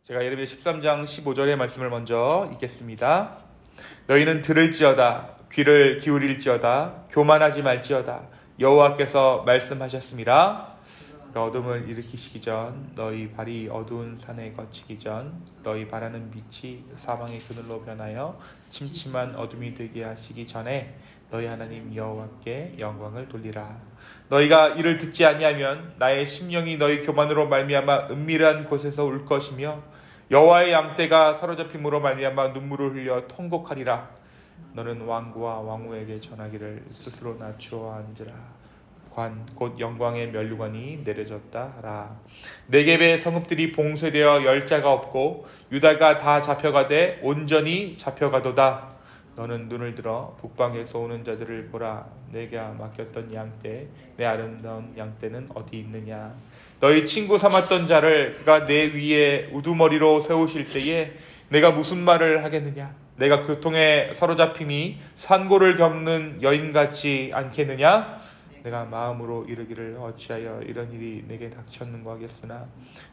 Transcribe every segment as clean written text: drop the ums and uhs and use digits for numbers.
제가 예레미야 13장 15절의 말씀을 먼저 읽겠습니다. 너희는 들을지어다 귀를 기울일지어다 교만하지 말지어다 여호와께서 말씀하셨습니다. 그가 어둠을 일으키시기 전 너희 발이 어두운 산에 거치기 전 너희 바라는 빛이 사방의 그늘로 변하여 침침한 어둠이 되게 하시기 전에 너희 하나님 여호와께 영광을 돌리라. 너희가 이를 듣지 아니하면 나의 심령이 너희 교만으로 말미암아 은밀한 곳에서 울 것이며 여호와의 양떼가 사로잡힘으로 말미암아 눈물을 흘려 통곡하리라. 너는 왕과 왕후에게 전하기를 스스로 낮추어 앉으라. 관 곧 영광의 면류관이 내려졌다 하라. 네겝의 성읍들이 봉쇄되어 열자가 없고 유다가 다 잡혀가되 온전히 잡혀가도다. 너는 눈을 들어 북방에서 오는 자들을 보라. 내가 맡겼던 양떼 내 아름다운 양떼는 어디 있느냐. 너희 친구 삼았던 자를 그가 내 위에 우두머리로 세우실 때에 내가 무슨 말을 하겠느냐. 내가 교통에 사로잡힘이 산고를 겪는 여인 같지 않겠느냐. 내가 마음으로 이르기를 어찌하여 이런 일이 내게 닥쳤는가 하겠으나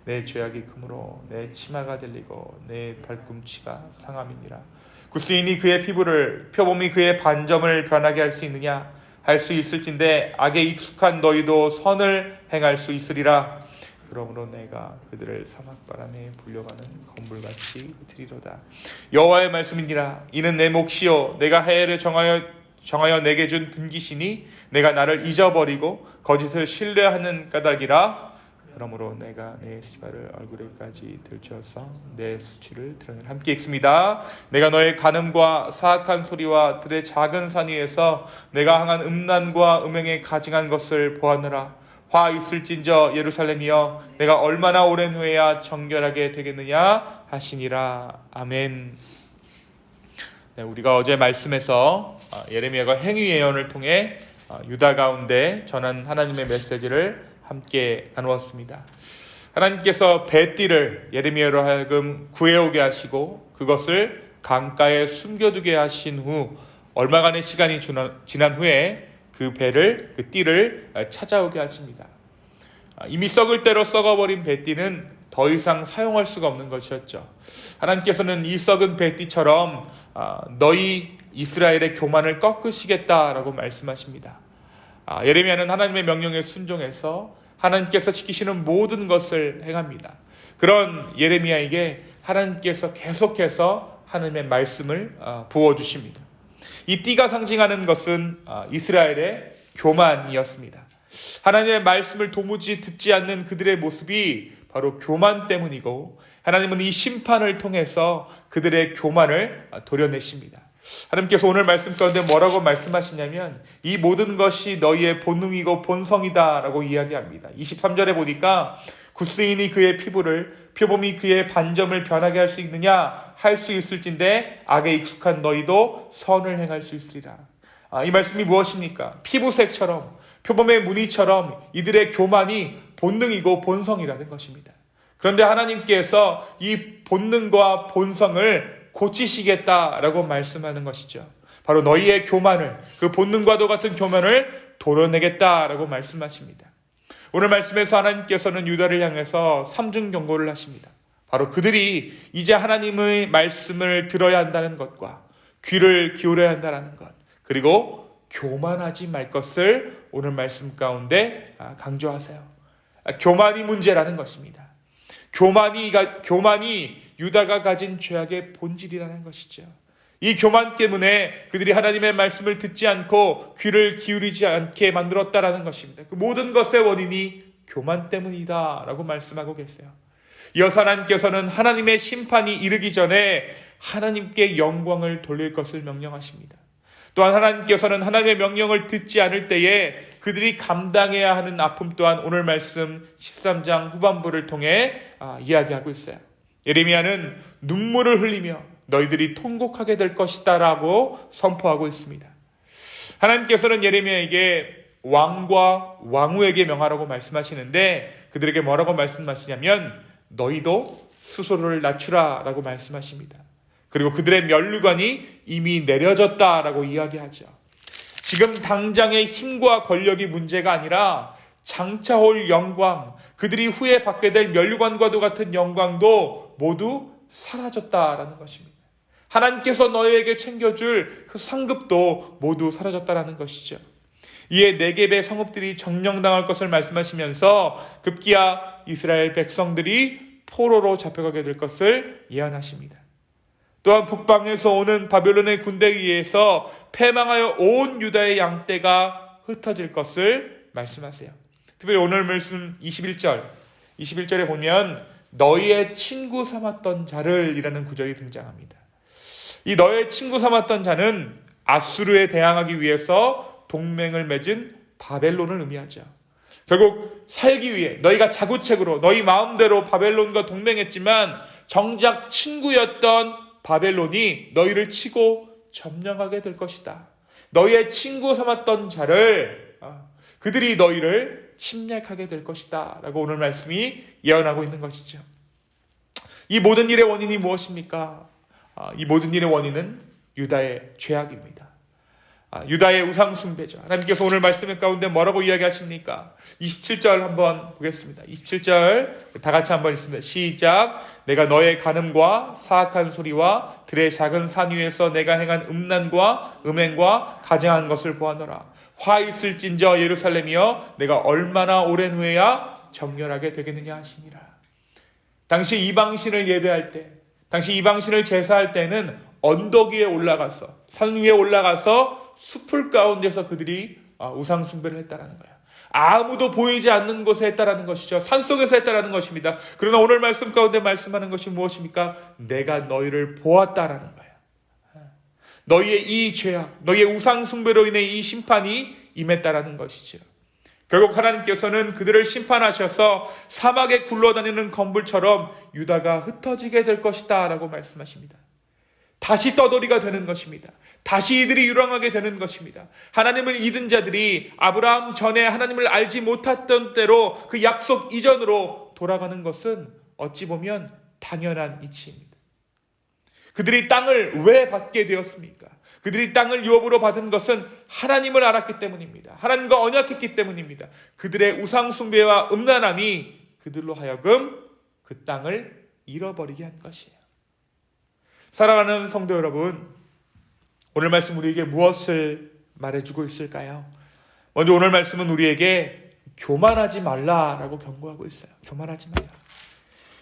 내 죄악이 크므로 내 치마가 들리고 내 발꿈치가 상함이니라. 구스인이 그의 피부를 표범이 그의 반점을 변하게 할 수 있느냐. 할 수 있을진데 악에 익숙한 너희도 선을 행할 수 있으리라. 그러므로 내가 그들을 사막바람에 불려가는 건물같이 흩으리로다. 여호와의 말씀이니라. 이는 내 몫이요 내가 해를 정하여 내게 준 분깃이니 내가 나를 잊어버리고 거짓을 신뢰하는 까닭이라. 그러므로 내가 내 시발을 얼굴에까지 들춰서 내 수치를 드러내라. 함께 읽습니다. 내가 너의 간음과 사악한 소리와 들의 작은 산 위에서 내가 항한 음란과 음행에 가증한 것을 보았느라. 화 있을진저 예루살렘이여 내가 얼마나 오랜 후에야 정결하게 되겠느냐 하시니라. 아멘. 네, 우리가 어제 말씀에서 예레미야가 행위 예언을 통해 유다 가운데 전한 하나님의 메시지를 함께 나누었습니다. 하나님께서 뱃띠를 예레미야로 하여금 구해오게 하시고 그것을 강가에 숨겨두게 하신 후 얼마간의 시간이 지난 후에 그 띠를 찾아오게 하십니다. 이미 썩을 대로 썩어버린 뱃띠는 더 이상 사용할 수가 없는 것이었죠. 하나님께서는 이 썩은 뱃띠처럼 너희 이스라엘의 교만을 꺾으시겠다라고 말씀하십니다. 예레미야는 하나님의 명령에 순종해서 하나님께서 지키시는 모든 것을 행합니다. 그런 예레미야에게 하나님께서 계속해서 하나님의 말씀을 부어주십니다. 이 띠가 상징하는 것은 이스라엘의 교만이었습니다. 하나님의 말씀을 도무지 듣지 않는 그들의 모습이 바로 교만 때문이고 하나님은 이 심판을 통해서 그들의 교만을 도려내십니다. 하나님께서 오늘 말씀 가운데 뭐라고 말씀하시냐면 이 모든 것이 너희의 본능이고 본성이다 라고 이야기합니다. 23절에 보니까 구스인이 그의 피부를 표범이 그의 반점을 변하게 할 수 있느냐. 할 수 있을진데 악에 익숙한 너희도 선을 행할 수 있으리라. 이 말씀이 무엇입니까? 피부색처럼 표범의 무늬처럼 이들의 교만이 본능이고 본성이라는 것입니다. 그런데 하나님께서 이 본능과 본성을 고치시겠다라고 말씀하는 것이죠. 바로 너희의 교만을, 그 본능과도 같은 교만을 도려내겠다라고 말씀하십니다. 오늘 말씀에서 하나님께서는 유다를 향해서 삼중 경고를 하십니다. 바로 그들이 이제 하나님의 말씀을 들어야 한다는 것과 귀를 기울여야 한다는 것, 그리고 교만하지 말 것을 오늘 말씀 가운데 강조하세요. 교만이 문제라는 것입니다. 교만이 유다가 가진 죄악의 본질이라는 것이죠. 이 교만 때문에 그들이 하나님의 말씀을 듣지 않고 귀를 기울이지 않게 만들었다라는 것입니다. 그 모든 것의 원인이 교만 때문이다 라고 말씀하고 계세요. 이어서 하나님께서는 하나님의 심판이 이르기 전에 하나님께 영광을 돌릴 것을 명령하십니다. 또한 하나님께서는 하나님의 명령을 듣지 않을 때에 그들이 감당해야 하는 아픔 또한 오늘 말씀 13장 후반부를 통해 이야기하고 있어요. 예레미야는 눈물을 흘리며 너희들이 통곡하게 될 것이다 라고 선포하고 있습니다. 하나님께서는 예레미야에게 왕과 왕후에게 명하라고 말씀하시는데 그들에게 뭐라고 말씀하시냐면 너희도 스스로를 낮추라 라고 말씀하십니다. 그리고 그들의 면류관이 이미 내려졌다라고 이야기하죠. 지금 당장의 힘과 권력이 문제가 아니라 장차 올 영광, 그들이 후에 받게 될 면류관과도 같은 영광도 모두 사라졌다라는 것입니다. 하나님께서 너희에게 챙겨줄 그 상급도 모두 사라졌다라는 것이죠. 이에 네겝의 성읍들이 점령당할 것을 말씀하시면서 급기야 이스라엘 백성들이 포로로 잡혀가게 될 것을 예언하십니다. 또한 북방에서 오는 바벨론의 군대에 의해서 패망하여 온 유다의 양떼가 흩어질 것을 말씀하세요. 특별히 오늘 말씀 21절에 보면 너희의 친구 삼았던 자를 이라는 구절이 등장합니다. 이 너의 친구 삼았던 자는 아수르에 대항하기 위해서 동맹을 맺은 바벨론을 의미하죠. 결국 살기 위해 너희가 자구책으로 너희 마음대로 바벨론과 동맹했지만 정작 친구였던 바벨론이 너희를 치고 점령하게 될 것이다. 너희의 친구 삼았던 자를 그들이 너희를 침략하게 될 것이다 라고 오늘 말씀이 예언하고 있는 것이죠. 이 모든 일의 원인이 무엇입니까? 이 모든 일의 원인은 유다의 죄악입니다. 유다의 우상 숭배죠. 하나님께서 오늘 말씀 가운데 뭐라고 이야기하십니까? 27절 한번 보겠습니다. 27절 다 같이 한번 읽습니다. 시작. 내가 너의 간음과 사악한 소리와 들의 작은 산 위에서 내가 행한 음란과 음행과 가증한 것을 보았노라. 화 있을진저 예루살렘이여 내가 얼마나 오랜 후에야 정결하게 되겠느냐 하시니라. 당시 이방신을 예배할 때, 당시 이방신을 제사할 때는 언덕 위에 올라가서, 산 위에 올라가서 숲을 가운데서 그들이 우상 숭배를 했다라는 거예요. 아무도 보이지 않는 곳에 했다라는 것이죠. 산속에서 했다라는 것입니다. 그러나 오늘 말씀 가운데 말씀하는 것이 무엇입니까? 내가 너희를 보았다라는 거예요. 너희의 이 죄악, 너희의 우상 숭배로 인해 이 심판이 임했다라는 것이죠. 결국 하나님께서는 그들을 심판하셔서 사막에 굴러다니는 검불처럼 유다가 흩어지게 될 것이다 라고 말씀하십니다. 다시 떠돌이가 되는 것입니다. 다시 이들이 유랑하게 되는 것입니다. 하나님을 잊은 자들이 아브라함 전에 하나님을 알지 못했던 때로 그 약속 이전으로 돌아가는 것은 어찌 보면 당연한 이치입니다. 그들이 땅을 왜 받게 되었습니까? 그들이 땅을 유업으로 받은 것은 하나님을 알았기 때문입니다. 하나님과 언약했기 때문입니다. 그들의 우상 숭배와 음란함이 그들로 하여금 그 땅을 잃어버리게 한 것이에요. 사랑하는 성도 여러분, 오늘 말씀 우리에게 무엇을 말해주고 있을까요? 먼저 오늘 말씀은 우리에게 교만하지 말라라고 경고하고 있어요. 교만하지 말라.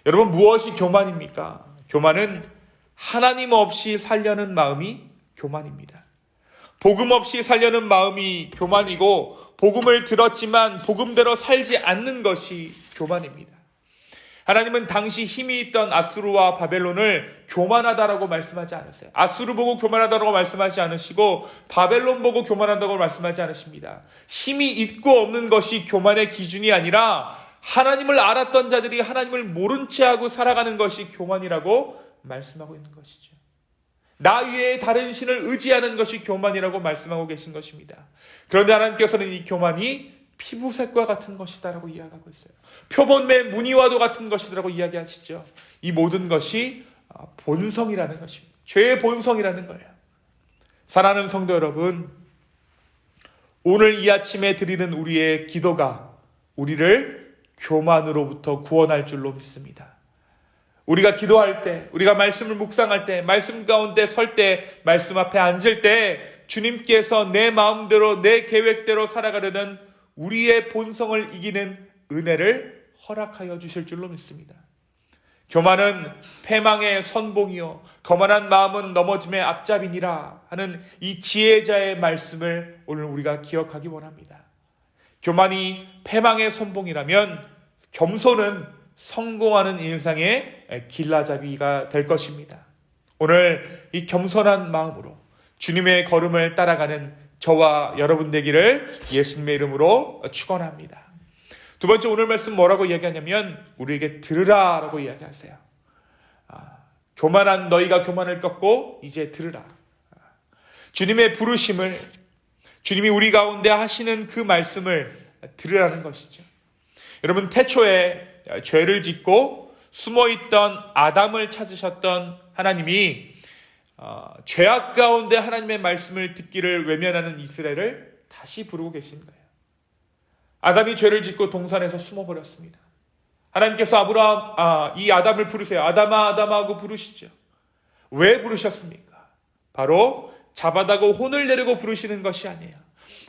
여러분, 무엇이 교만입니까? 교만은 하나님 없이 살려는 마음이 교만입니다. 복음 없이 살려는 마음이 교만이고, 복음을 들었지만 복음대로 살지 않는 것이 교만입니다. 하나님은 당시 힘이 있던 아수르와 바벨론을 교만하다라고 말씀하지 않으세요. 아수르 보고 교만하다라고 말씀하지 않으시고 바벨론 보고 교만하다고 말씀하지 않으십니다. 힘이 있고 없는 것이 교만의 기준이 아니라 하나님을 알았던 자들이 하나님을 모른 채 하고 살아가는 것이 교만이라고 말씀하고 있는 것이죠. 나 외에 다른 신을 의지하는 것이 교만이라고 말씀하고 계신 것입니다. 그런데 하나님께서는 이 교만이 피부색과 같은 것이다라고 이야기하고 있어요. 표본의 무늬와도 같은 것이라고 이야기하시죠. 이 모든 것이 본성이라는 것입니다. 죄의 본성이라는 거예요. 사랑하는 성도 여러분, 오늘 이 아침에 드리는 우리의 기도가 우리를 교만으로부터 구원할 줄로 믿습니다. 우리가 기도할 때, 우리가 말씀을 묵상할 때, 말씀 가운데 설 때, 말씀 앞에 앉을 때 주님께서 내 마음대로 내 계획대로 살아가려는 우리의 본성을 이기는 은혜를 허락하여 주실 줄로 믿습니다. 교만은 패망의 선봉이요 거만한 마음은 넘어짐의 앞잡이니라 하는 이 지혜자의 말씀을 오늘 우리가 기억하기 원합니다. 교만이 패망의 선봉이라면 겸손은 성공하는 인생의 길라잡이가 될 것입니다. 오늘 이 겸손한 마음으로 주님의 걸음을 따라가는 저와 여러분 되기를 예수님의 이름으로 축원합니다. 두 번째, 오늘 말씀 뭐라고 이야기하냐면 우리에게 들으라 라고 이야기하세요. 교만한 너희가 교만을 꺾고 이제 들으라. 주님의 부르심을, 주님이 우리 가운데 하시는 그 말씀을 들으라는 것이죠. 여러분, 태초에 죄를 짓고 숨어있던 아담을 찾으셨던 하나님이 죄악 가운데 하나님의 말씀을 듣기를 외면하는 이스라엘을 다시 부르고 계신 거예요. 아담이 죄를 짓고 동산에서 숨어버렸습니다. 하나님께서 이 아담을 부르세요. 아담아, 아담아 하고 부르시죠. 왜 부르셨습니까? 바로 잡아다고 혼을 내려고 부르시는 것이 아니에요.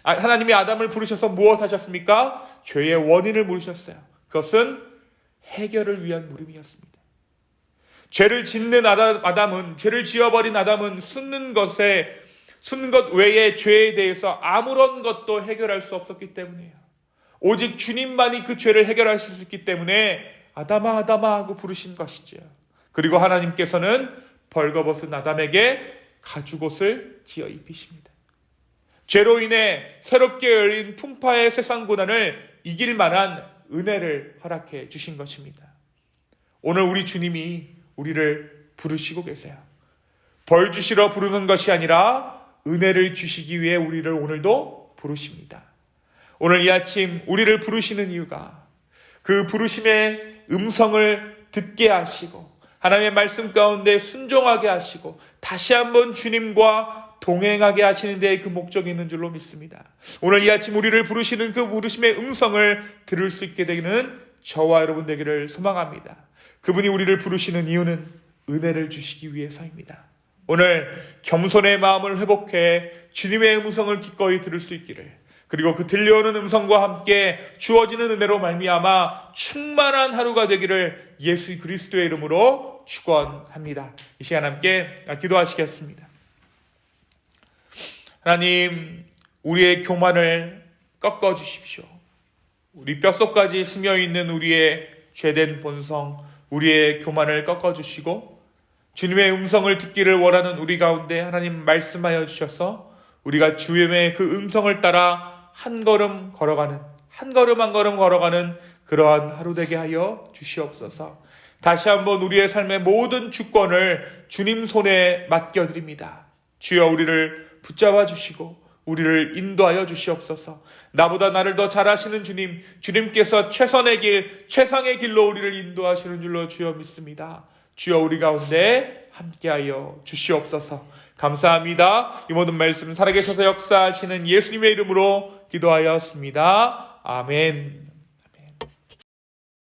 하나님이 아담을 부르셔서 무엇 하셨습니까? 죄의 원인을 물으셨어요. 그것은 해결을 위한 물음이었습니다. 죄를 짓는 아담은, 죄를 지어버린 아담은 숨는 것 외에 죄에 대해서 아무런 것도 해결할 수 없었기 때문이에요. 오직 주님만이 그 죄를 해결하실 수 있기 때문에 아담아, 아담아 하고 부르신 것이죠. 그리고 하나님께서는 벌거벗은 아담에게 가죽옷을 지어 입히십니다. 죄로 인해 새롭게 열린 풍파의 세상 고난을 이길 만한 은혜를 허락해 주신 것입니다. 오늘 우리 주님이 우리를 부르시고 계세요. 벌 주시러 부르는 것이 아니라 은혜를 주시기 위해 우리를 오늘도 부르십니다. 오늘 이 아침 우리를 부르시는 이유가 그 부르심의 음성을 듣게 하시고 하나님의 말씀 가운데 순종하게 하시고 다시 한번 주님과 동행하게 하시는 데에 그 목적이 있는 줄로 믿습니다. 오늘 이 아침 우리를 부르시는 그 부르심의 음성을 들을 수 있게 되기는 저와 여러분 되기를 소망합니다. 그분이 우리를 부르시는 이유는 은혜를 주시기 위해서입니다. 오늘 겸손의 마음을 회복해 주님의 음성을 기꺼이 들을 수 있기를, 그리고 그 들려오는 음성과 함께 주어지는 은혜로 말미암아 충만한 하루가 되기를 예수 그리스도의 이름으로 축원합니다. 이 시간 함께 기도하시겠습니다. 하나님, 우리의 교만을 꺾어 주십시오. 우리 뼛속까지 스며있는 우리의 죄된 본성, 우리의 교만을 꺾어 주시고 주님의 음성을 듣기를 원하는 우리 가운데 하나님 말씀하여 주셔서 우리가 주님의 그 음성을 따라 한 걸음 한 걸음 걸어가는 그러한 하루 되게 하여 주시옵소서. 다시 한번 우리의 삶의 모든 주권을 주님 손에 맡겨드립니다. 주여, 우리를 붙잡아 주시고 우리를 인도하여 주시옵소서. 나보다 나를 더 잘 아시는 주님께서 최선의 길, 최상의 길로 우리를 인도하시는 줄로 주여 믿습니다. 주여, 우리 가운데 함께하여 주시옵소서. 감사합니다. 이 모든 말씀 살아계셔서 역사하시는 예수님의 이름으로 기도하였습니다. 아멘.